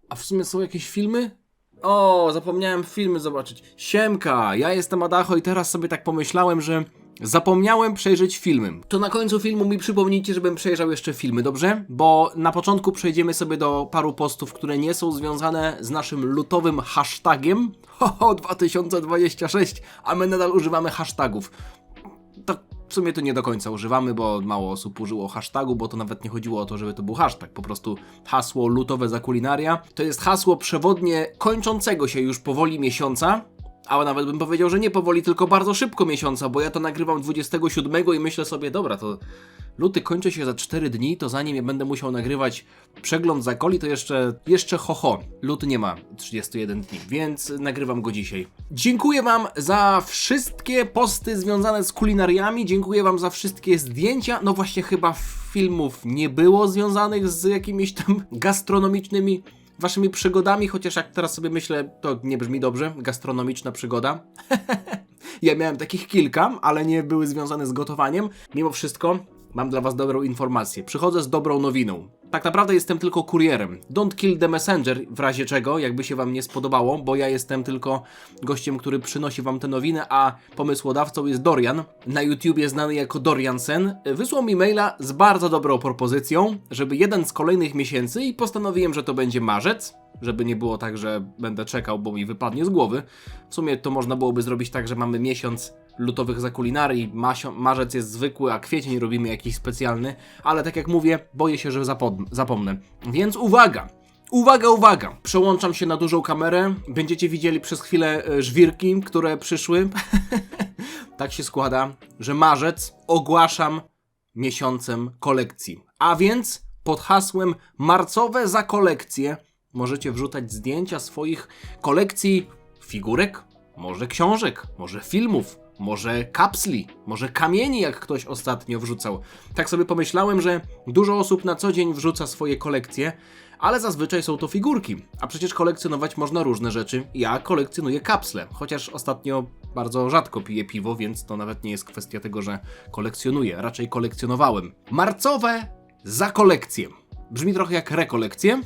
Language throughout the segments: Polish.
A w sumie są jakieś filmy? O, zapomniałem filmy zobaczyć. Siemka, ja jestem Adacho i teraz sobie tak pomyślałem, że zapomniałem przejrzeć filmy. To na końcu filmu mi przypomnijcie, żebym przejrzał jeszcze filmy, dobrze? Bo na początku przejdziemy sobie do paru postów, które nie są związane z naszym lutowym hashtagiem. 2026, a my nadal używamy hashtagów. Tak w sumie to nie do końca używamy, bo mało osób użyło hashtagu, bo to nawet nie chodziło o to, żeby to był hashtag. Po prostu hasło lutowe za kulinaria to jest hasło przewodnie kończącego się już powoli miesiąca, a nawet bym powiedział, że nie powoli, tylko bardzo szybko miesiąca, bo ja to nagrywam 27 i myślę sobie, dobra, to luty kończy się za 4 dni, to zanim ja będę musiał nagrywać przegląd zakoli, to jeszcze luty nie ma 31 dni, więc nagrywam go dzisiaj. Dziękuję wam za wszystkie posty związane z kulinariami, dziękuję wam za wszystkie zdjęcia, no właśnie chyba filmów nie było związanych z jakimiś tam gastronomicznymi waszymi przygodami, chociaż jak teraz sobie myślę, to nie brzmi dobrze, gastronomiczna przygoda. Ja miałem takich kilka, ale nie były związane z gotowaniem. Mimo wszystko mam dla was dobrą informację. Przychodzę z dobrą nowiną. Tak naprawdę jestem tylko kurierem. Don't kill the messenger, w razie czego, jakby się wam nie spodobało, bo ja jestem tylko gościem, który przynosi wam te nowiny, a pomysłodawcą jest Dorian. Na YouTubie znany jako Doriansen. Wysłał mi maila z bardzo dobrą propozycją, żeby jeden z kolejnych miesięcy i postanowiłem, że to będzie marzec. Żeby nie było tak, że będę czekał, bo mi wypadnie z głowy. W sumie to można byłoby zrobić tak, że mamy miesiąc lutowych za kulinarii, marzec jest zwykły, a kwiecień robimy jakiś specjalny, ale tak jak mówię, boję się, że zapomnę. Więc uwaga! Uwaga, uwaga! Przełączam się na dużą kamerę, będziecie widzieli przez chwilę żwirki, które przyszły. Tak się składa, że marzec ogłaszam miesiącem kolekcji. A więc pod hasłem marcowe za kolekcję możecie wrzucać zdjęcia swoich kolekcji figurek, może książek, może filmów, może kapsli, może kamieni, jak ktoś ostatnio wrzucał. Tak sobie pomyślałem, że dużo osób na co dzień wrzuca swoje kolekcje, ale zazwyczaj są to figurki. A przecież kolekcjonować można różne rzeczy. Ja kolekcjonuję kapsle, chociaż ostatnio bardzo rzadko piję piwo, więc to nawet nie jest kwestia tego, że kolekcjonuję. Raczej kolekcjonowałem. Marcowe za kolekcję. Brzmi trochę jak rekolekcje.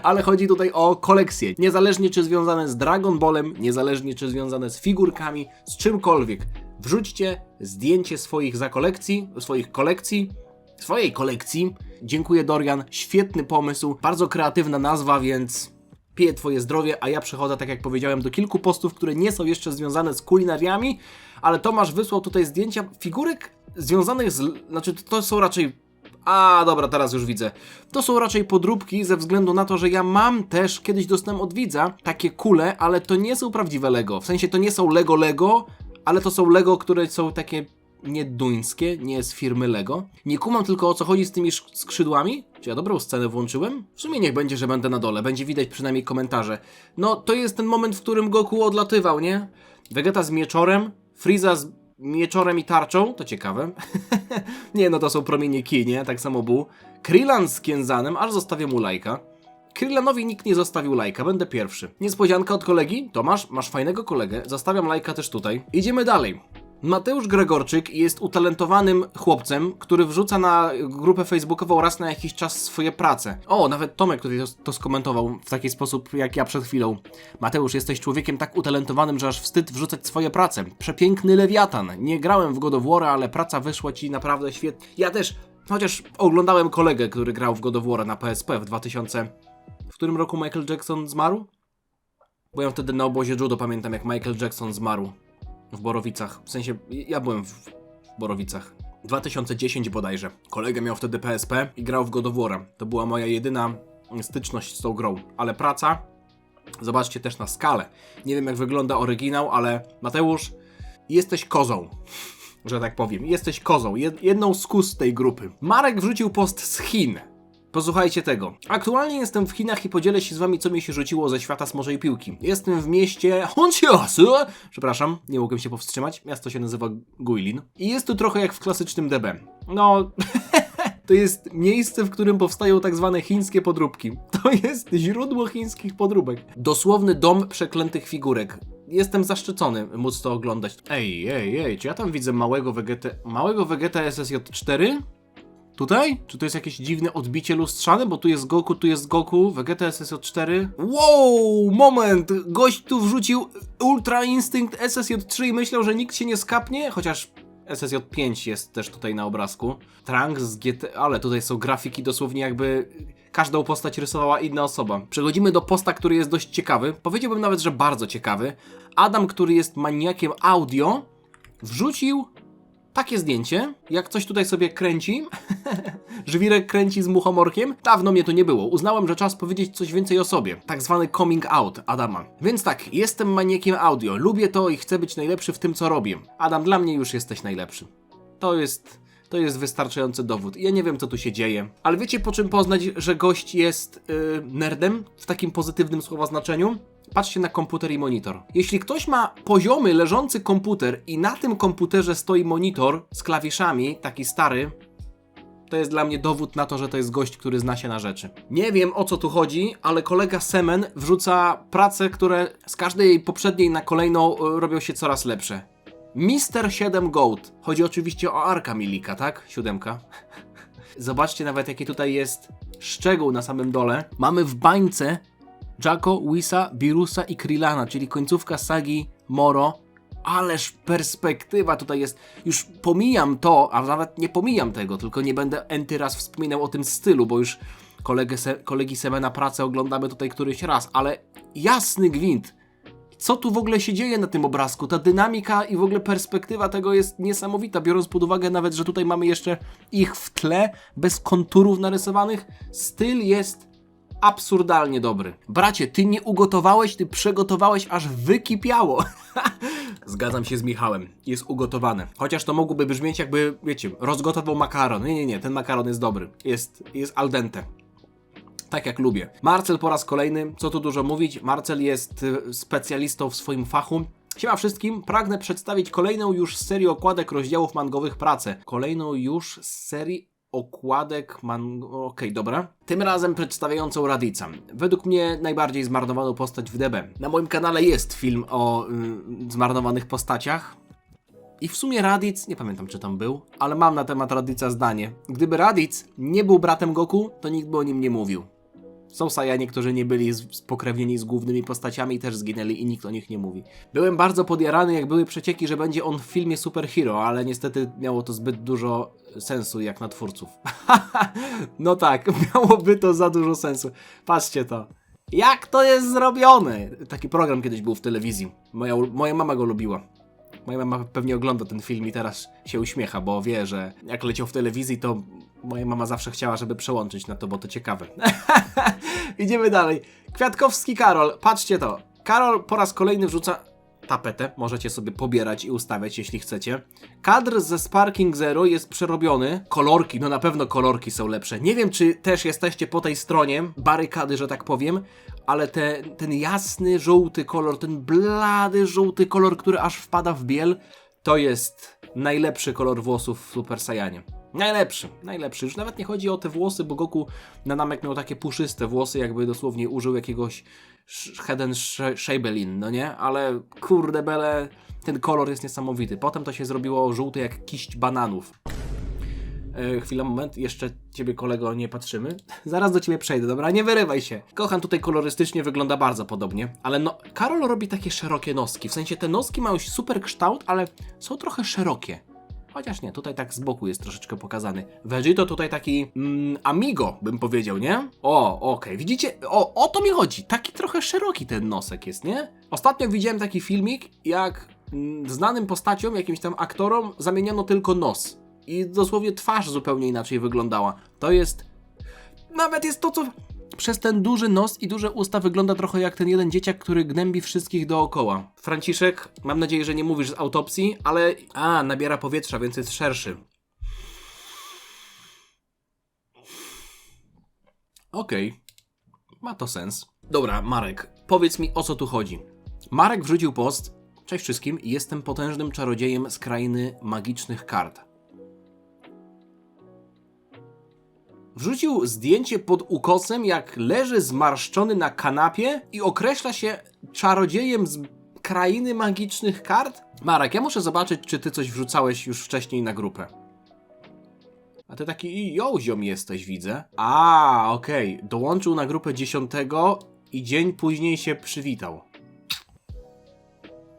Ale chodzi tutaj o kolekcje. Niezależnie czy związane z Dragon Ballem, niezależnie czy związane z figurkami, z czymkolwiek. Wrzućcie zdjęcie swoich swojej kolekcji. Dziękuję Dorian, świetny pomysł, bardzo kreatywna nazwa, więc piję twoje zdrowie, a ja przechodzę, tak jak powiedziałem, do kilku postów, które nie są jeszcze związane z kulinariami, ale Tomasz wysłał tutaj zdjęcia figurek związanych znaczy to są raczej... dobra, teraz już widzę. To są raczej podróbki ze względu na to, że ja mam też, kiedyś dostałem od widza, takie kule, ale to nie są prawdziwe Lego. W sensie to nie są Lego, ale to są Lego, które są takie nie duńskie, nie z firmy Lego. Nie kumam tylko o co chodzi z tymi skrzydłami. Czy ja dobrą scenę włączyłem? W sumie niech będzie, że będę na dole. Będzie widać przynajmniej komentarze. No, to jest ten moment, w którym Goku odlatywał, nie? Vegeta z mieczorem, Frieza z mieczorem i tarczą, to ciekawe. Nie, no to są promienie ki, nie? Tak samo był. Krillan z Kienzanem, aż zostawię mu lajka. Krillanowi nikt nie zostawił lajka, będę pierwszy. Niespodzianka od kolegi? Tomasz, masz fajnego kolegę, zostawiam lajka też tutaj. Idziemy dalej. Mateusz Gregorczyk jest utalentowanym chłopcem, który wrzuca na grupę facebookową raz na jakiś czas swoje prace. O, nawet Tomek tutaj to skomentował w taki sposób jak ja przed chwilą. Mateusz, jesteś człowiekiem tak utalentowanym, że aż wstyd wrzucać swoje prace. Przepiękny Lewiatan. Nie grałem w God of War, ale praca wyszła ci naprawdę świetnie. Ja też, chociaż oglądałem kolegę, który grał w God of War na PSP w 2000... W którym roku Michael Jackson zmarł? Byłem wtedy na obozie judo, pamiętam jak Michael Jackson zmarł. W Borowicach. W sensie, ja byłem w Borowicach. 2010 bodajże. Kolega miał wtedy PSP i grał w God of War. To była moja jedyna styczność z tą grą. Ale praca, zobaczcie też na skalę. Nie wiem jak wygląda oryginał, ale Mateusz, jesteś kozą. Że tak powiem. Jesteś kozą. Jedną z kus tej grupy. Marek wrzucił post z Chin. Posłuchajcie tego. Aktualnie jestem w Chinach i podzielę się z wami, co mi się rzuciło ze świata smoczej piłki. Jestem w mieście Hongqiaosu. Przepraszam, nie mogłem się powstrzymać. Miasto się nazywa Guilin. I jest tu trochę jak w klasycznym DB. No... To jest miejsce, w którym powstają tak zwane chińskie podróbki. To jest źródło chińskich podróbek. Dosłowny dom przeklętych figurek. Jestem zaszczycony móc to oglądać. Ej, czy ja tam widzę małego Vegeta SSJ4? Tutaj? Czy to jest jakieś dziwne odbicie lustrzane? Bo tu jest Goku, Vegeta SSJ4. Wow, moment! Gość tu wrzucił Ultra Instinct SSJ3 i myślał, że nikt się nie skapnie, chociaż SSJ5 jest też tutaj na obrazku. Trunks z GT, ale tutaj są grafiki dosłownie jakby każdą postać rysowała inna osoba. Przechodzimy do posta, który jest dość ciekawy. Powiedziałbym nawet, że bardzo ciekawy. Adam, który jest maniakiem audio, wrzucił takie zdjęcie, jak coś tutaj sobie kręci. Żwirek kręci z muchomorkiem. Dawno mnie tu nie było. Uznałem, że czas powiedzieć coś więcej o sobie. Tak zwany coming out Adama. Więc tak, jestem maniakiem audio. Lubię to i chcę być najlepszy w tym, co robię. Adam, dla mnie już jesteś najlepszy. To jest wystarczający dowód. Ja nie wiem, co tu się dzieje. Ale wiecie, po czym poznać, że gość jest nerdem? W takim pozytywnym słowa znaczeniu? Patrzcie na komputer i monitor. Jeśli ktoś ma poziomy leżący komputer i na tym komputerze stoi monitor z klawiszami, taki stary, to jest dla mnie dowód na to, że to jest gość, który zna się na rzeczy. Nie wiem, o co tu chodzi, ale kolega Semen wrzuca prace, które z każdej poprzedniej na kolejną robią się coraz lepsze. Mr. 7 Goat. Chodzi oczywiście o Arka Milika, tak? 7. Zobaczcie nawet, jaki tutaj jest szczegół na samym dole. Mamy w bańce Jacko, Whisa, Birusa i Krillana, czyli końcówka sagi Moro. Ależ perspektywa tutaj jest. Już pomijam to, a nawet nie pomijam tego, tylko nie będę enty raz wspominał o tym stylu, bo już kolegi Semena pracę oglądamy tutaj któryś raz, ale jasny gwint. Co tu w ogóle się dzieje na tym obrazku? Ta dynamika i w ogóle perspektywa tego jest niesamowita, biorąc pod uwagę nawet, że tutaj mamy jeszcze ich w tle, bez konturów narysowanych. Styl jest absurdalnie dobry. Bracie, ty nie ugotowałeś, ty przegotowałeś, aż wykipiało. Zgadzam się z Michałem. Jest ugotowane. Chociaż to mogłoby brzmieć jakby, wiecie, rozgotował makaron. Nie, ten makaron jest dobry. Jest al dente. Tak jak lubię. Marcel po raz kolejny, co tu dużo mówić, Marcel jest specjalistą w swoim fachu. Siema wszystkim, pragnę przedstawić kolejną już z serii okładek rozdziałów mangowych pracę. Kolejną już z serii okładek Okej, dobra. Tym razem przedstawiającą Radica. Według mnie najbardziej zmarnowaną postać w DB. Na moim kanale jest film o zmarnowanych postaciach. I w sumie Raditz, nie pamiętam czy tam był, ale mam na temat Radica zdanie. Gdyby Raditz nie był bratem Goku, to nikt by o nim nie mówił. Są Saiyanie, którzy nie byli spokrewnieni z głównymi postaciami, też zginęli i nikt o nich nie mówi. Byłem bardzo podjarany, jak były przecieki, że będzie on w filmie Superhero, ale niestety miało to zbyt dużo sensu jak na twórców. No tak, miałoby to za dużo sensu. Patrzcie to. Jak to jest zrobione? Taki program kiedyś był w telewizji. Moja mama go lubiła. Moja mama pewnie ogląda ten film i teraz się uśmiecha, bo wie, że jak leciał w telewizji, to moja mama zawsze chciała, żeby przełączyć na to, bo to ciekawe. Idziemy dalej. Kwiatkowski Karol, patrzcie to. Karol po raz kolejny wrzuca tapetę, możecie sobie pobierać i ustawiać, jeśli chcecie. Kadr ze Sparking Zero jest przerobiony. Kolorki, no na pewno kolorki są lepsze. Nie wiem, czy też jesteście po tej stronie barykady, że tak powiem, ale ten jasny, żółty kolor, ten blady, żółty kolor, który aż wpada w biel, to jest najlepszy kolor włosów w Super Saiyanie. Najlepszy. Już nawet nie chodzi o te włosy, bo Goku na Namek miał takie puszyste włosy, jakby dosłownie użył jakiegoś Head and Shebelin, no nie? Ale kurde bele, ten kolor jest niesamowity. Potem to się zrobiło żółte jak kiść bananów. Chwila, moment, jeszcze ciebie kolego nie patrzymy. Zaraz do ciebie przejdę, dobra? Nie wyrywaj się. Kohan tutaj kolorystycznie wygląda bardzo podobnie, ale no, Karol robi takie szerokie noski. W sensie te noski mają super kształt, ale są trochę szerokie. Chociaż nie, tutaj tak z boku jest troszeczkę pokazany. Vegito tutaj taki amigo, bym powiedział, nie? Okej. Widzicie? O to mi chodzi. Taki trochę szeroki ten nosek jest, nie? Ostatnio widziałem taki filmik, jak znanym postaciom, jakimś tam aktorom zamieniano tylko nos. I dosłownie twarz zupełnie inaczej wyglądała. To jest... Nawet jest to, co... Przez ten duży nos i duże usta wygląda trochę jak ten jeden dzieciak, który gnębi wszystkich dookoła. Franciszek, mam nadzieję, że nie mówisz z autopsji, ale... nabiera powietrza, więc jest szerszy. Okej. Ma to sens. Dobra, Marek, powiedz mi, o co tu chodzi. Marek wrzucił post. Cześć wszystkim, jestem potężnym czarodziejem z krainy magicznych kart. Wrzucił zdjęcie pod ukosem, jak leży zmarszczony na kanapie i określa się czarodziejem z krainy magicznych kart? Marek, ja muszę zobaczyć, czy ty coś wrzucałeś już wcześniej na grupę. A ty taki joziom jesteś, widzę. A, okej. Dołączył na grupę 10 i dzień później się przywitał.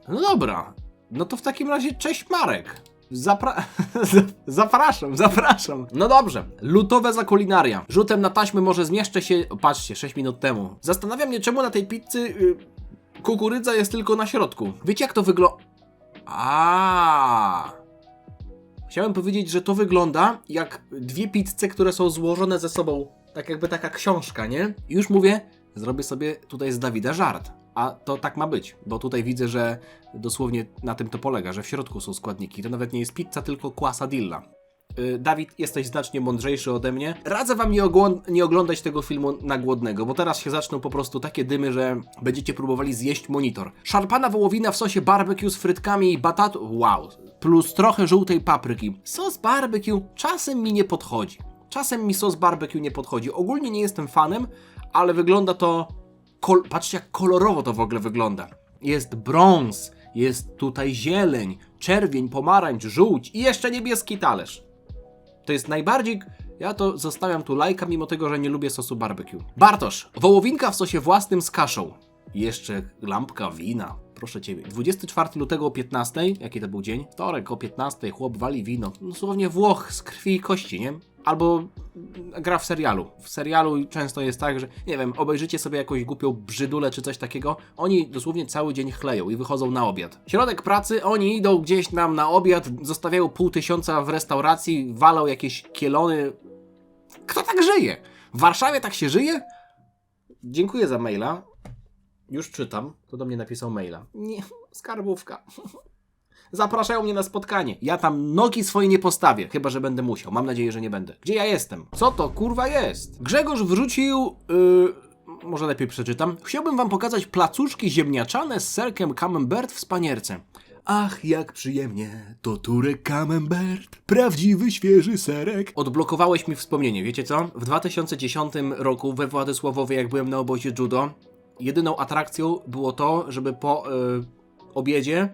No dobra. No to w takim razie cześć Marek. Zapraszam. No dobrze. Lutowe za kulinaria. Rzutem na taśmę może zmieszczę się... O, patrzcie, 6 minut temu. Zastanawiam się, czemu na tej pizzy kukurydza jest tylko na środku. Wiecie jak to wygląda? Chciałem powiedzieć, że to wygląda jak dwie pizze, które są złożone ze sobą, tak jakby taka książka, nie? I już mówię, zrobię sobie tutaj z Dawida żart. A to tak ma być, bo tutaj widzę, że dosłownie na tym to polega, że w środku są składniki. To nawet nie jest pizza, tylko quesadilla. Dawid, jesteś znacznie mądrzejszy ode mnie. Radzę wam nie oglądać tego filmu na głodnego, bo teraz się zaczną po prostu takie dymy, że będziecie próbowali zjeść monitor. Szarpana wołowina w sosie barbecue z frytkami i batatą. Wow. Plus trochę żółtej papryki. Sos barbecue czasem mi nie podchodzi. Czasem mi sos barbecue nie podchodzi. Ogólnie nie jestem fanem, ale wygląda to... Patrzcie jak kolorowo to w ogóle wygląda. Jest brąz, jest tutaj zieleń, czerwień, pomarańcz, żółć i jeszcze niebieski talerz. To jest najbardziej... Ja to zostawiam tu lajka, mimo tego, że nie lubię sosu barbecue. Bartosz, wołowinka w sosie własnym z kaszą. Jeszcze lampka wina. Proszę ciebie. 24 lutego o 15. Jaki to był dzień? Wtorek o 15. Chłop wali wino. Dosłownie Włoch z krwi i kości, nie? Albo gra w serialu. W serialu często jest tak, że nie wiem, obejrzycie sobie jakąś głupią brzydulę czy coś takiego. Oni dosłownie cały dzień chleją i wychodzą na obiad. Środek pracy, oni idą gdzieś nam na obiad, zostawiają 500 w restauracji, walą jakieś kielony. Kto tak żyje? W Warszawie tak się żyje? Dziękuję za maila. Już czytam. Kto do mnie napisał maila? Nie, skarbówka. Zapraszają mnie na spotkanie. Ja tam nogi swojej nie postawię, chyba że będę musiał. Mam nadzieję, że nie będę. Gdzie ja jestem? Co to kurwa jest? Grzegorz wrzucił... może lepiej przeczytam. Chciałbym wam pokazać placuszki ziemniaczane z serkiem camembert w spanierce. Ach, jak przyjemnie, to Turek Camembert, prawdziwy, świeży serek. Odblokowałeś mi wspomnienie, wiecie co? W 2010 roku we Władysławowie, jak byłem na obozie judo, jedyną atrakcją było to, żeby po obiedzie,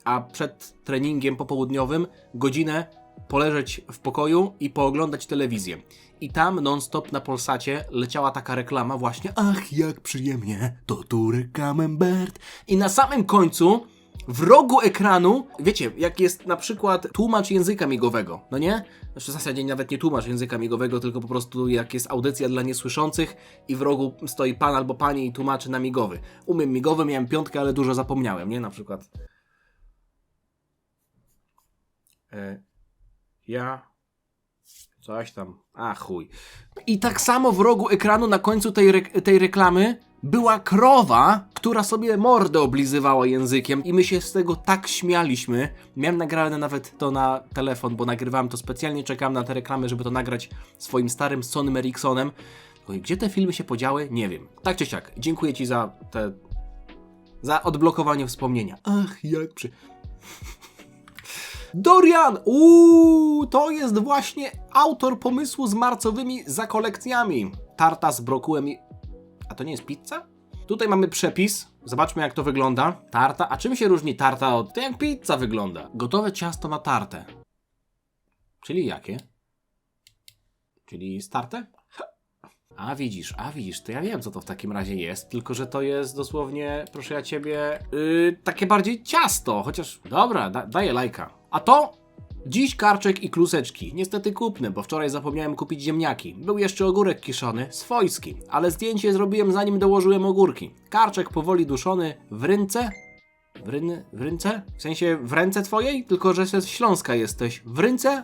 a przed treningiem popołudniowym, godzinę poleżeć w pokoju i pooglądać telewizję. I tam non-stop na Polsacie leciała taka reklama właśnie. Ach, jak przyjemnie, to Turek Camembert. I na samym końcu... W rogu ekranu, wiecie, jak jest na przykład tłumacz języka migowego, no nie? Znaczy w zasadzie nawet nie tłumacz języka migowego, tylko po prostu jak jest audycja dla niesłyszących i w rogu stoi pan albo pani i tłumaczy na migowy. Umiem migowy, miałem 5, ale dużo zapomniałem, nie? Na przykład... Coś tam... chuj. I tak samo w rogu ekranu na końcu tej reklamy była krowa, która sobie mordę oblizywała językiem i my się z tego tak śmialiśmy. Miałem nagrane nawet to na telefon, bo nagrywałem to specjalnie, czekałem na te reklamy, żeby to nagrać swoim starym Sonym Ericssonem. Gdzie te filmy się podziały? Nie wiem. Tak czy siak, dziękuję ci za odblokowanie wspomnienia. Ach, jak Dorian! To jest właśnie autor pomysłu z marcowymi zakolekcjami. Tarta z brokułem i... A to nie jest pizza? Tutaj mamy przepis. Zobaczmy jak to wygląda. Tarta. A czym się różni tarta od... To jak pizza wygląda. Gotowe ciasto na tartę. Czyli jakie? Czyli z tartę? A widzisz, to ja wiem co to w takim razie jest, tylko że to jest dosłownie, proszę ja ciebie, takie bardziej ciasto, chociaż, dobra, daję lajka. A to? Dziś karczek i kluseczki, niestety kupny, bo wczoraj zapomniałem kupić ziemniaki. Był jeszcze ogórek kiszony, swojski, ale zdjęcie zrobiłem zanim dołożyłem ogórki. Karczek powoli duszony w rynce. W rynce? W sensie w ręce twojej? Tylko, że ze Śląska jesteś. W rynce?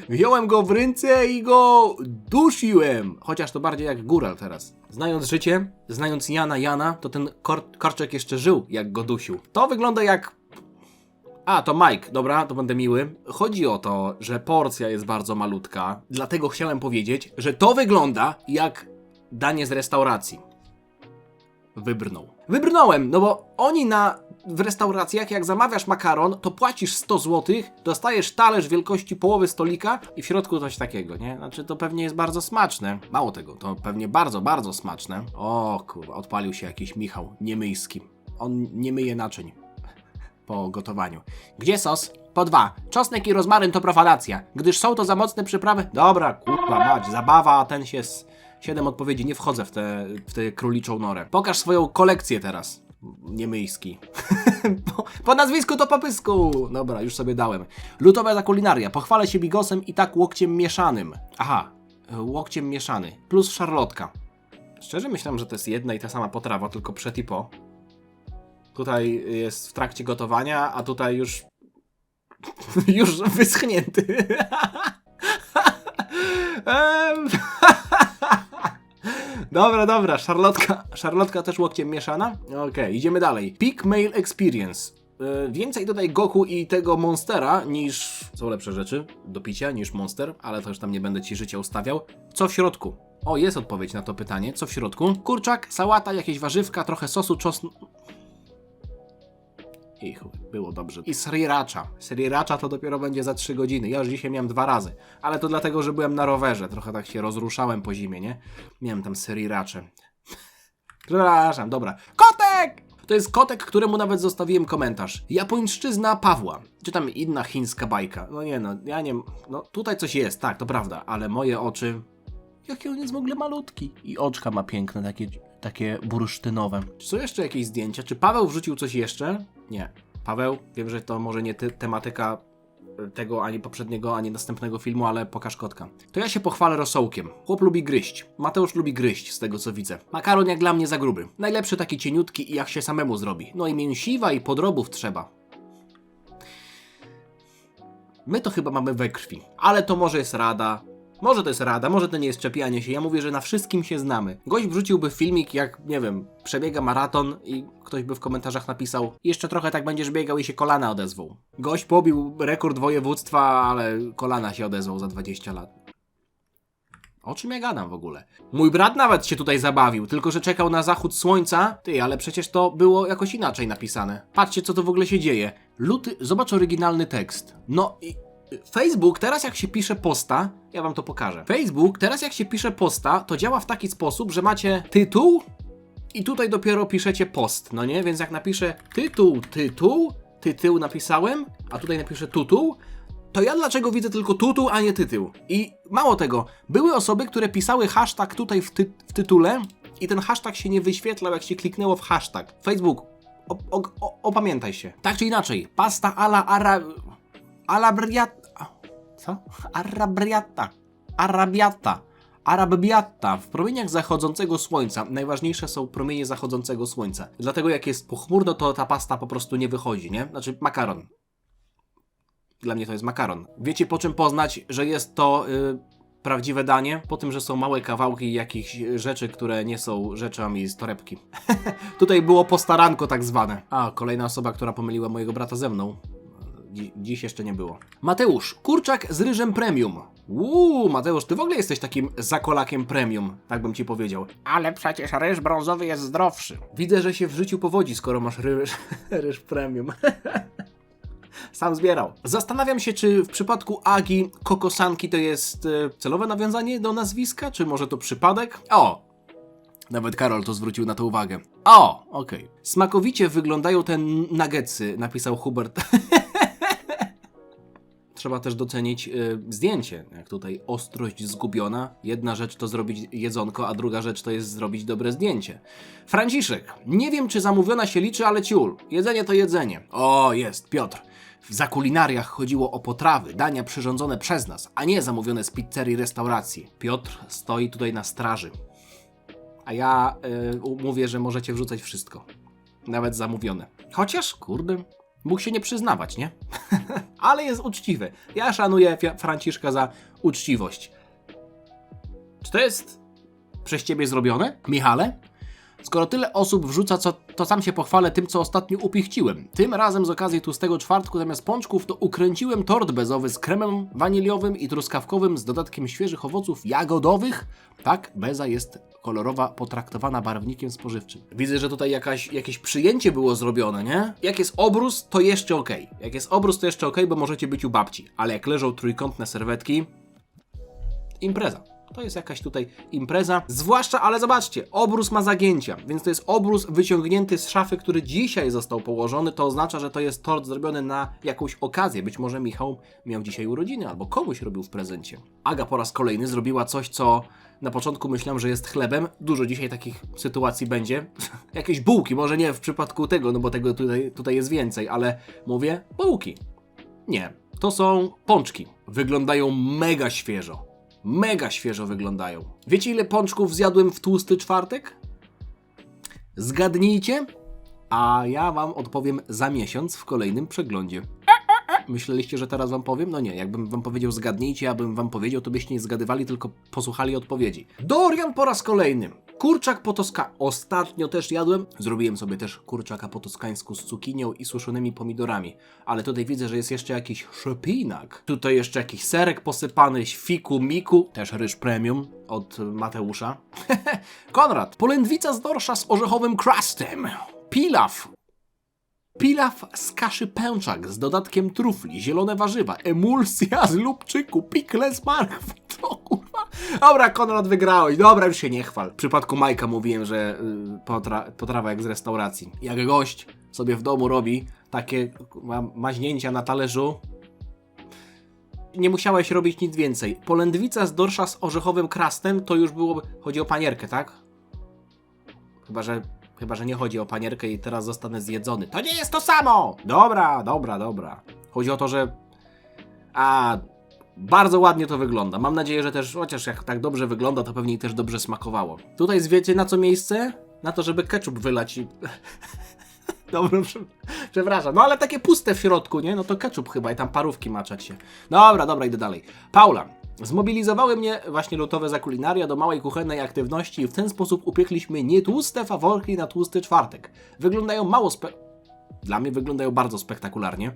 Wziąłem go w ręce i go dusiłem. Chociaż to bardziej jak góral teraz. Znając życie, znając Jana, to ten karczek jeszcze żył, jak go dusił. To wygląda jak... to Mike, dobra, to będę miły. Chodzi o to, że porcja jest bardzo malutka, dlatego chciałem powiedzieć, że to wygląda jak danie z restauracji. Wybrnąłem, no bo oni w restauracjach, jak zamawiasz makaron, to płacisz 100 zł, dostajesz talerz wielkości połowy stolika i w środku coś takiego, nie? Znaczy to pewnie jest bardzo smaczne. Mało tego, to pewnie bardzo, bardzo smaczne. O kurwa, odpalił się jakiś Michał Niemyjski. On nie myje naczyń po gotowaniu. Gdzie sos? Po 2. Czosnek i rozmaryn to profanacja, gdyż są to za mocne przyprawy. Dobra, kurwa mać, zabawa, a ten się 7 odpowiedzi, nie wchodzę w tę króliczą norę. Pokaż swoją kolekcję teraz. Niemyjski. po nazwisku to po pysku. Dobra, już sobie dałem. Lutowa za kulinaria. Pochwalę się bigosem i tak łokciem mieszanym. Aha, łokciem mieszany. Plus szarlotka. Szczerze myślałem, że to jest jedna i ta sama potrawa, tylko przed i po. Tutaj jest w trakcie gotowania, a tutaj już już wyschnięty. Dobra, szarlotka też łokciem mieszana. Okej, idziemy dalej. Peak Male Experience. Więcej tutaj Goku i tego Monstera niż... Są lepsze rzeczy do picia niż Monster, ale to już tam nie będę ci życia ustawiał. Co w środku? O, jest odpowiedź na to pytanie. Co w środku? Kurczak, sałata, jakieś warzywka, trochę sosu, czosnku... I chuj, było dobrze. I sriracha. Sriracha to dopiero będzie za 3 godziny. Ja już dzisiaj miałem 2 razy. Ale to dlatego, że byłem na rowerze. Trochę tak się rozruszałem po zimie, nie? Miałem tam sriracha. Przepraszam, dobra. Kotek! To jest kotek, któremu nawet zostawiłem komentarz. Japońszczyzna Pawła. Czy tam inna chińska bajka. No nie no, ja nie... No tutaj coś jest, tak, to prawda. Ale moje oczy... Jakie on jest w ogóle malutki. I oczka ma piękne, takie bursztynowe. Czy są jeszcze jakieś zdjęcia? Czy Paweł wrzucił coś jeszcze? Nie. Paweł, wiem, że to może nie tematyka tego ani poprzedniego, ani następnego filmu, ale pokaż kotka. To ja się pochwalę rosołkiem. Chłop lubi gryźć. Mateusz lubi gryźć, z tego co widzę. Makaron jak dla mnie za gruby. Najlepszy taki cieniutki i jak się samemu zrobi. No i mięsiwa i podrobów trzeba. My to chyba mamy we krwi. Ale to może jest rada. Może to jest rada, może to nie jest czepianie się. Ja mówię, że na wszystkim się znamy. Gość wrzuciłby filmik, jak, nie wiem, przebiega maraton i ktoś by w komentarzach napisał: jeszcze trochę tak będziesz biegał i się kolana odezwą. Gość pobił rekord województwa, ale kolana się odezwał za 20 lat. O czym ja gadam w ogóle? Mój brat nawet się tutaj zabawił, tylko że czekał na zachód słońca. Ty, ale przecież to było jakoś inaczej napisane. Patrzcie, co to w ogóle się dzieje. Luty, zobacz oryginalny tekst. No i... Facebook teraz jak się pisze posta, ja wam to pokażę. Facebook teraz jak się pisze posta, to działa w taki sposób, że macie tytuł i tutaj dopiero piszecie post, no nie? Więc jak napiszę tytuł napisałem, a tutaj napiszę tutuł, to ja dlaczego widzę tylko tutuł, a nie tytuł? I mało tego, były osoby, które pisały hashtag tutaj w tytule i ten hashtag się nie wyświetlał, jak się kliknęło w hashtag. Facebook, opamiętaj się. Tak czy inaczej, pasta Co? Arabiata. W promieniach zachodzącego słońca najważniejsze są promienie zachodzącego słońca. Dlatego jak jest pochmurno, to ta pasta po prostu nie wychodzi, nie? Znaczy makaron. Dla mnie to jest makaron. Wiecie po czym poznać, że jest to prawdziwe danie? Po tym, że są małe kawałki jakichś rzeczy, które nie są rzeczami z torebki. Tutaj było postaranko tak zwane. A, kolejna osoba, która pomyliła mojego brata ze mną. Dziś jeszcze nie było. Mateusz, kurczak z ryżem premium. Mateusz, ty w ogóle jesteś takim zakolakiem premium, tak bym ci powiedział. Ale przecież ryż brązowy jest zdrowszy. Widzę, że się w życiu powodzi, skoro masz ryż premium. Sam zbierał. Zastanawiam się, czy w przypadku Agi kokosanki to jest celowe nawiązanie do nazwiska, czy może to przypadek? O! Nawet Karol to zwrócił na to uwagę. O! Okej. Smakowicie wyglądają te nuggetsy, napisał Hubert. Trzeba też docenić zdjęcie, jak tutaj ostrość zgubiona. Jedna rzecz to zrobić jedzonko, a druga rzecz to jest zrobić dobre zdjęcie. Franciszek, nie wiem czy zamówiona się liczy, ale ciul. Jedzenie to jedzenie. O, jest, Piotr. Za kulinariach chodziło o potrawy, dania przyrządzone przez nas, a nie zamówione z pizzerii, restauracji. Piotr stoi tutaj na straży. A ja mówię, że możecie wrzucać wszystko. Nawet zamówione. Chociaż, kurde... Mógł się nie przyznawać, nie? Ale jest uczciwy. Ja szanuję Franciszka za uczciwość. Czy to jest przez ciebie zrobione, Michale? Skoro tyle osób wrzuca, to sam się pochwalę tym, co ostatnio upichciłem. Tym razem z okazji tłustego czwartku zamiast pączków to ukręciłem tort bezowy z kremem waniliowym i truskawkowym z dodatkiem świeżych owoców jagodowych. Tak, beza jest kolorowa, potraktowana barwnikiem spożywczym. Widzę, że tutaj jakieś przyjęcie było zrobione, nie? Jak jest obrus, to jeszcze okej. Jak jest obrus, to jeszcze okej, bo możecie być u babci. Ale jak leżą trójkątne serwetki... Impreza. to jest jakaś tutaj impreza. Zwłaszcza, ale zobaczcie, obrus ma zagięcia, więc to jest obrus wyciągnięty z szafy, który dzisiaj został położony. To oznacza, że to jest tort zrobiony na jakąś okazję. Być może Michał miał dzisiaj urodziny albo komuś robił w prezencie. Aga po raz kolejny zrobiła coś, co na początku myślałem, że jest chlebem. Dużo dzisiaj takich sytuacji będzie. Jakieś bułki, może nie w przypadku tego, no bo tego tutaj jest więcej, ale mówię bułki. Nie, to są pączki. Wyglądają mega świeżo. Mega świeżo wyglądają. Wiecie, ile pączków zjadłem w tłusty czwartek? Zgadnijcie, a ja wam odpowiem za miesiąc w kolejnym przeglądzie. Myśleliście, że teraz wam powiem? No nie, jakbym wam powiedział zgadnijcie, ja bym wam powiedział, to byście nie zgadywali, tylko posłuchali odpowiedzi. Dorian po raz kolejny. Kurczak po toskańsku. Ostatnio też jadłem. Zrobiłem sobie też kurczaka po toskańsku z cukinią i suszonymi pomidorami. Ale tutaj widzę, że jest jeszcze jakiś szepinak. Tutaj jeszcze jakiś serek posypany, fiku miku. Też ryż premium od Mateusza. Konrad. Polędwica z dorsza z orzechowym crustem. Pilaw. Pilaw z kaszy pęczak z dodatkiem trufli, zielone warzywa, emulsja z lubczyku, pikle z marchwi. To kurwa. Dobra, Konrad, wygrałeś. Dobra, już się nie chwal. W przypadku Majka mówiłem, że potrawa jak z restauracji. Jak gość sobie w domu robi takie maźnięcia na talerzu, nie musiałeś robić nic więcej. Polędwica z dorsza z orzechowym crustem to już byłoby... Chodzi o panierkę, tak? Chyba, że nie chodzi o panierkę i teraz zostanę zjedzony. To nie jest to samo! Dobra. Chodzi o to, że... Bardzo ładnie to wygląda. Mam nadzieję, że też, chociaż jak tak dobrze wygląda, to pewnie też dobrze smakowało. Tutaj wiecie na co miejsce? Na to, żeby ketchup wylać i... Dobra, przepraszam. No ale takie puste w środku, nie? No to ketchup chyba i tam parówki maczać się. Dobra, idę dalej. Paula. Zmobilizowały mnie właśnie lutowe za kulinaria do małej kuchennej aktywności i w ten sposób upiekliśmy nietłuste faworki na tłusty czwartek. Wyglądają Dla mnie wyglądają bardzo spektakularnie.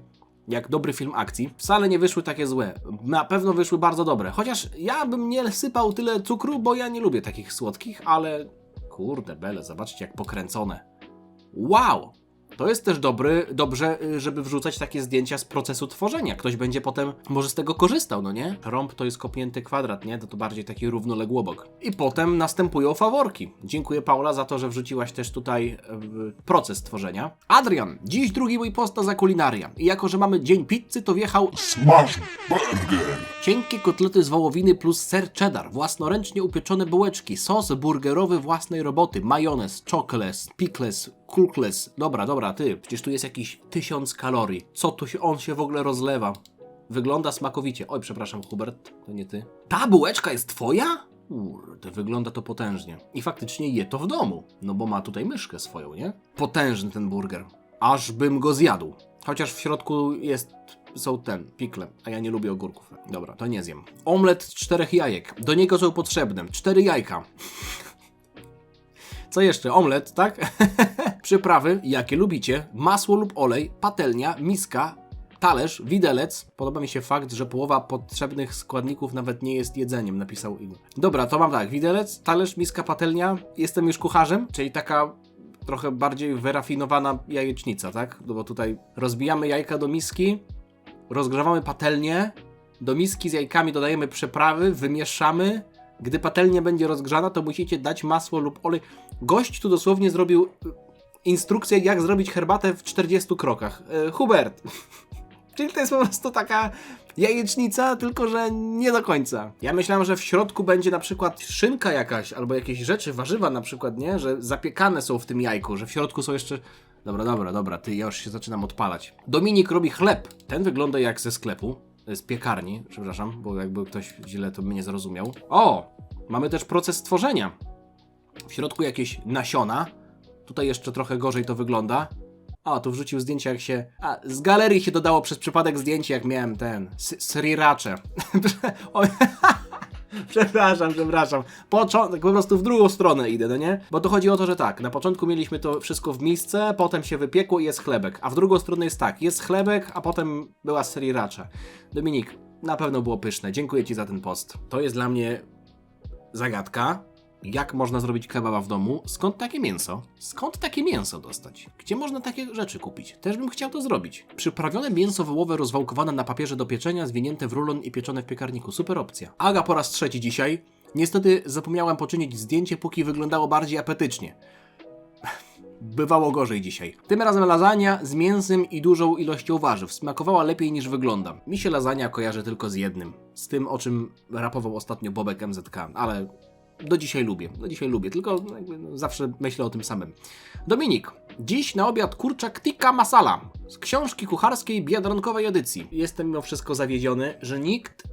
Jak dobry film akcji. Wcale nie wyszły takie złe. Na pewno wyszły bardzo dobre. Chociaż ja bym nie sypał tyle cukru, bo ja nie lubię takich słodkich, ale... Kurde bele, zobaczcie jak pokręcone. Wow! To jest też dobrze, żeby wrzucać takie zdjęcia z procesu tworzenia. Ktoś będzie potem może z tego korzystał, no nie? Rąb to jest kopnięty kwadrat, nie? To bardziej taki równoległobok. I potem następują faworki. Dziękuję Paula za to, że wrzuciłaś też tutaj proces tworzenia. Adrian, dziś drugi mój post za kulinaria. I jako, że mamy dzień pizzy, to wjechał Smash Burger. Cienkie kotlety z wołowiny plus ser cheddar, własnoręcznie upieczone bułeczki, sos burgerowy własnej roboty, majonez, czokles, pickles, kulkles. Dobra, ty, przecież tu jest jakiś 1000 kalorii. Co tu on się w ogóle rozlewa? Wygląda smakowicie. Oj, przepraszam, Hubert, to nie ty. Ta bułeczka jest twoja? Kurde, wygląda to potężnie. I faktycznie je to w domu, no bo ma tutaj myszkę swoją, nie? Potężny ten burger. Aż bym go zjadł. Chociaż w środku są pikle, a ja nie lubię ogórków. Dobra, to nie zjem. Omlet z 4 jajek. Do niego są potrzebne 4 jajka. Co jeszcze? Omlet, tak? Przyprawy, jakie lubicie. Masło lub olej, patelnia, miska, talerz, widelec. Podoba mi się fakt, że połowa potrzebnych składników nawet nie jest jedzeniem, napisał Igor. Dobra, to mam tak. Widelec, talerz, miska, patelnia. Jestem już kucharzem, czyli taka trochę bardziej wyrafinowana jajecznica, tak? No bo tutaj rozbijamy jajka do miski, rozgrzewamy patelnię, do miski z jajkami dodajemy przyprawy, wymieszamy. Gdy patelnia będzie rozgrzana, to musicie dać masło lub olej. Gość tu dosłownie zrobił instrukcję, jak zrobić herbatę w 40 krokach. Hubert. Czyli to jest po prostu taka jajecznica, tylko że nie do końca. Ja myślałem, że w środku będzie na przykład szynka jakaś, albo jakieś rzeczy, warzywa na przykład, nie? Że zapiekane są w tym jajku, że w środku są jeszcze... Dobra, ty, ja już się zaczynam odpalać. Dominik robi chleb. Ten wygląda jak ze sklepu. Z piekarni, przepraszam, bo jakby ktoś źle to mnie zrozumiał. O! Mamy też proces tworzenia. W środku jakieś nasiona. Tutaj jeszcze trochę gorzej to wygląda. O, tu wrzucił zdjęcie jak się... z galerii się dodało przez przypadek zdjęcie jak miałem sriracze. Przepraszam. Po prostu w drugą stronę idę, no nie? Bo to chodzi o to, że tak, na początku mieliśmy to wszystko w misce, potem się wypiekło i jest chlebek. A w drugą stronę jest tak, jest chlebek, a potem była sriracha. Dominik, na pewno było pyszne. Dziękuję ci za ten post. To jest dla mnie zagadka. Jak można zrobić kebaba w domu? Skąd takie mięso? Skąd takie mięso dostać? Gdzie można takie rzeczy kupić? Też bym chciał to zrobić. Przyprawione mięso wołowe rozwałkowane na papierze do pieczenia, zwinięte w rulon i pieczone w piekarniku. Super opcja. Aga po raz trzeci dzisiaj. Niestety zapomniałem poczynić zdjęcie, póki wyglądało bardziej apetycznie. Bywało gorzej dzisiaj. Tym razem lasagna z mięsem i dużą ilością warzyw. Smakowała lepiej niż wygląda. Mi się lasagna kojarzy tylko z jednym. Z tym, o czym rapował ostatnio Bobek MZK, ale do dzisiaj lubię, tylko zawsze myślę o tym samym. Dominik, dziś na obiad kurczak tikka masala z książki kucharskiej biedronkowej edycji. Jestem mimo wszystko zawiedziony, że nikt,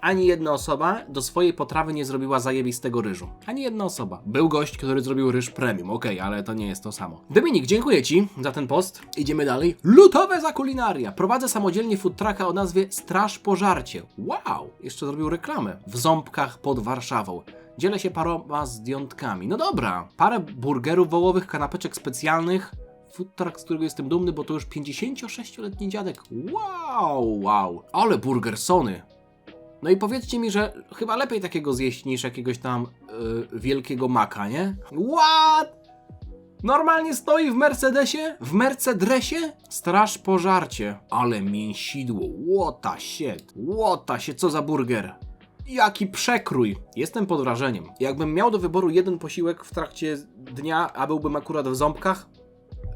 ani jedna osoba do swojej potrawy nie zrobiła zajebistego ryżu. Ani jedna osoba. Był gość, który zrobił ryż premium, okej, ale to nie jest to samo. Dominik, dziękuję Ci za ten post. Idziemy dalej. Lutowe za kulinaria. Prowadzę samodzielnie food trucka o nazwie Straż Pożarcie. Wow, jeszcze zrobił reklamę. W Ząbkach pod Warszawą. Dzielę się paroma zdjątkami. No dobra. Parę burgerów wołowych, kanapeczek specjalnych. Food truck, z którego jestem dumny, bo to już 56-letni dziadek. Wow. Ale burgersony. No i powiedzcie mi, że chyba lepiej takiego zjeść niż jakiegoś tam wielkiego maka, nie? What? Normalnie stoi w Mercedesie? W Mercedesie? Straż Pożarcie. Ale mięsidło. What the shit, co za burger. Jaki przekrój. Jestem pod wrażeniem. Jakbym miał do wyboru jeden posiłek w trakcie dnia, a byłbym akurat w Ząbkach,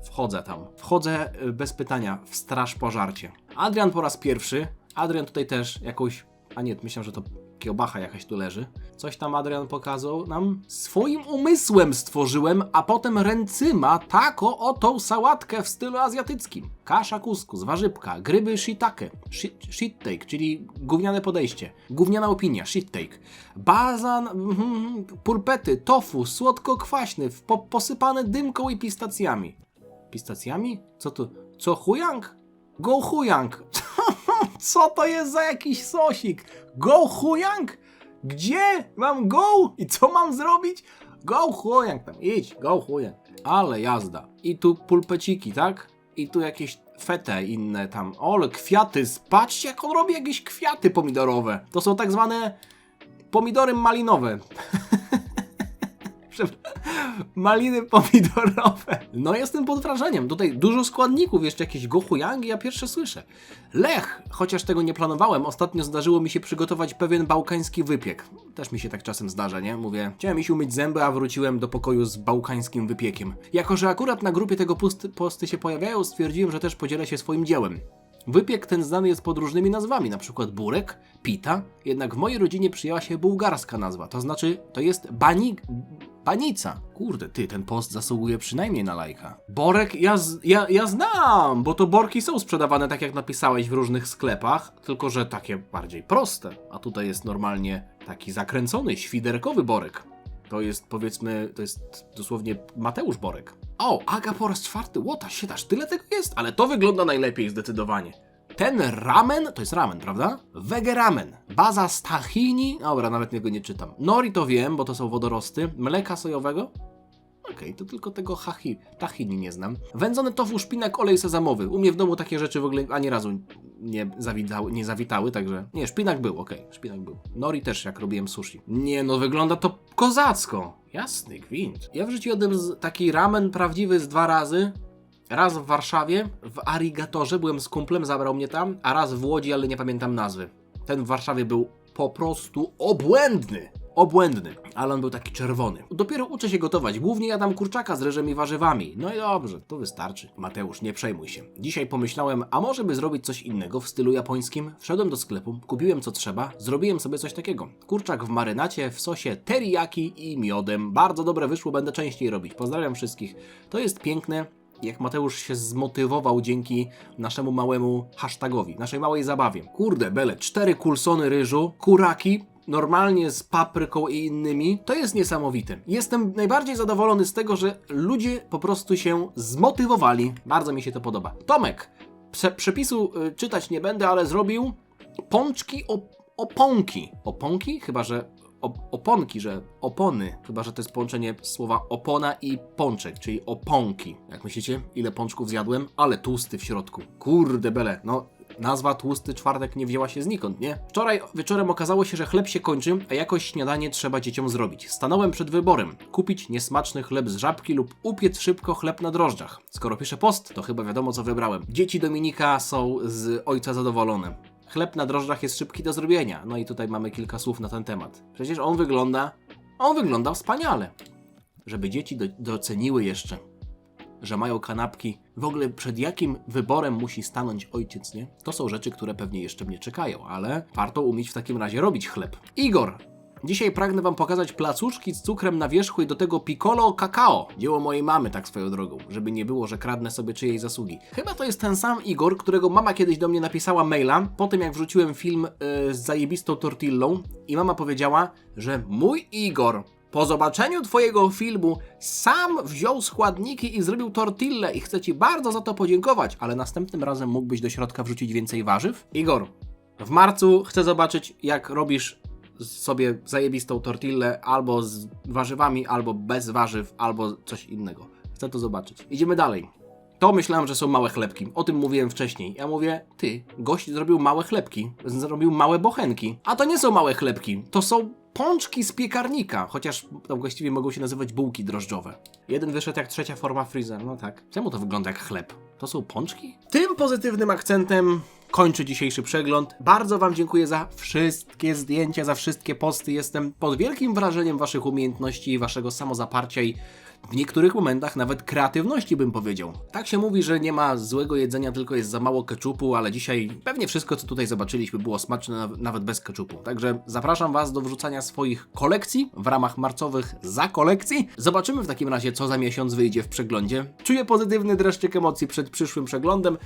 wchodzę tam. Wchodzę bez pytania w Straż Pożarcie. Adrian po raz pierwszy. Adrian tutaj też jakąś... A nie, myślę, że to kiełbacha jakaś tu leży. Coś tam Adrian pokazał nam. Swoim umysłem stworzyłem, a potem ręcyma taką oto sałatkę w stylu azjatyckim. Kasza kuskus, warzywka, gryby shiitake. Shiitake, czyli gówniane podejście. Gówniana opinia, shiitake. Bazan, pulpety, tofu, słodko-kwaśny, posypane dymką i pistacjami. Pistacjami? Co to? Co huyang? Go huyang! Co to jest za jakiś sosik? Go huyang? Gdzie mam go? I co mam zrobić? Go huyang tam, idź, go huyang. Ale jazda. I tu pulpeciki, tak? I tu jakieś fete inne tam. Ole, kwiaty. Patrzcie, jak on robi jakieś kwiaty pomidorowe. To są tak zwane pomidory malinowe. Maliny pomidorowe. No jestem pod wrażeniem. Tutaj dużo składników, jeszcze jakieś gochujangi, ja pierwsze słyszę. Lech, chociaż tego nie planowałem, ostatnio zdarzyło mi się przygotować pewien bałkański wypiek. Też mi się tak czasem zdarza, nie? Mówię, chciałem iść umyć zęby, a wróciłem do pokoju z bałkańskim wypiekiem. Jako że akurat na grupie tego posty się pojawiają, stwierdziłem, że też podzielę się swoim dziełem. Wypiek ten znany jest pod różnymi nazwami, na przykład burek, pita, jednak w mojej rodzinie przyjęła się bułgarska nazwa, to znaczy to jest banica. Kurde, ty, ten post zasługuje przynajmniej na lajka. Borek ja znam, bo to borki są sprzedawane tak jak napisałeś w różnych sklepach, tylko że takie bardziej proste, a tutaj jest normalnie taki zakręcony, świderkowy borek. To jest, powiedzmy, to jest dosłownie Mateusz Borek. O, Aga po raz czwarty, łota, aż tyle tego jest, ale to wygląda najlepiej zdecydowanie. Ten ramen, to jest ramen, prawda? Wege ramen, baza z tahini, dobra, nawet tego nie czytam. Nori to wiem, bo to są wodorosty, mleka sojowego. Okej, to tylko tego tahini nie znam. Wędzony tofu, szpinak, olej sezamowy. U mnie w domu takie rzeczy w ogóle ani razu nie zawitały, także... Nie, szpinak był, szpinak był. Nori też, jak robiłem sushi. Nie, no wygląda to kozacko. Jasny gwint. Ja w życiu jadłem taki ramen prawdziwy z 2 razy. Raz w Warszawie, w Arigatorze, byłem z kumplem, zabrał mnie tam, a raz w Łodzi, ale nie pamiętam nazwy. Ten w Warszawie był po prostu obłędny, ale on był taki czerwony. Dopiero uczę się gotować, głównie jadam kurczaka z ryżem i warzywami. No i dobrze, to wystarczy. Mateusz, nie przejmuj się. Dzisiaj pomyślałem, a może by zrobić coś innego w stylu japońskim? Wszedłem do sklepu, kupiłem co trzeba, zrobiłem sobie coś takiego. Kurczak w marynacie, w sosie teriyaki i miodem. Bardzo dobre wyszło, będę częściej robić. Pozdrawiam wszystkich. To jest piękne. Jak Mateusz się zmotywował dzięki naszemu małemu hashtagowi, naszej małej zabawie. Kurde bele, 4 kulsony ryżu, kuraki, normalnie z papryką i innymi, to jest niesamowite. Jestem najbardziej zadowolony z tego, że ludzie po prostu się zmotywowali. Bardzo mi się to podoba. Tomek, przepisu czytać nie będę, ale zrobił pączki oponki. Oponki? Chyba, że oponki, że opony. Chyba, że to jest połączenie słowa opona i pączek, czyli oponki. Jak myślicie, ile pączków zjadłem? Ale tłusty w środku. Kurde bele, no nazwa Tłusty Czwartek nie wzięła się znikąd, nie? Wczoraj wieczorem okazało się, że chleb się kończy, a jakoś śniadanie trzeba dzieciom zrobić. Stanąłem przed wyborem. Kupić niesmaczny chleb z żabki lub upiec szybko chleb na drożdżach. Skoro piszę post, to chyba wiadomo co wybrałem. Dzieci Dominika są z ojca zadowolone. Chleb na drożdżach jest szybki do zrobienia. No i tutaj mamy kilka słów na ten temat. Przecież on wygląda wspaniale. Żeby dzieci doceniły jeszcze, że mają kanapki. W ogóle przed jakim wyborem musi stanąć ojciec, nie? To są rzeczy, które pewnie jeszcze mnie czekają, ale warto umieć w takim razie robić chleb. Igor! Dzisiaj pragnę wam pokazać placuszki z cukrem na wierzchu i do tego piccolo kakao. Dzieło mojej mamy, tak swoją drogą, żeby nie było, że kradnę sobie czyjej zasługi. Chyba to jest ten sam Igor, którego mama kiedyś do mnie napisała maila, po tym jak wrzuciłem film z zajebistą tortillą i mama powiedziała, że mój Igor po zobaczeniu twojego filmu sam wziął składniki i zrobił tortillę i chcę ci bardzo za to podziękować, ale następnym razem mógłbyś do środka wrzucić więcej warzyw? Igor, w marcu chcę zobaczyć, jak robisz sobie zajebistą tortillę albo z warzywami, albo bez warzyw, albo coś innego. Chcę to zobaczyć. Idziemy dalej. To myślałem, że są małe chlebki. O tym mówiłem wcześniej. Ja mówię, ty, gość zrobił małe chlebki, zrobił małe bochenki. A to nie są małe chlebki, to są pączki z piekarnika, chociaż tam właściwie mogą się nazywać bułki drożdżowe. Jeden wyszedł jak trzecia forma Freeza, no tak. Czemu to wygląda jak chleb? To są pączki? Tym pozytywnym akcentem kończę dzisiejszy przegląd. Bardzo wam dziękuję za wszystkie zdjęcia, za wszystkie posty. Jestem pod wielkim wrażeniem waszych umiejętności, waszego samozaparcia i w niektórych momentach nawet kreatywności, bym powiedział. Tak się mówi, że nie ma złego jedzenia, tylko jest za mało keczupu, ale dzisiaj pewnie wszystko, co tutaj zobaczyliśmy, było smaczne nawet bez keczupu. Także zapraszam was do wrzucania swoich kolekcji w ramach marcowych zakolekcji. Zobaczymy w takim razie, co za miesiąc wyjdzie w przeglądzie. Czuję pozytywny dreszczyk emocji przed przyszłym przeglądem.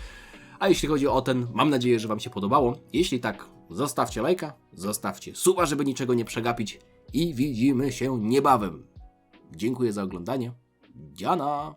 A jeśli chodzi o ten, mam nadzieję, że wam się podobało. Jeśli tak, zostawcie lajka, zostawcie suba, żeby niczego nie przegapić i widzimy się niebawem. Dziękuję za oglądanie. Dziana!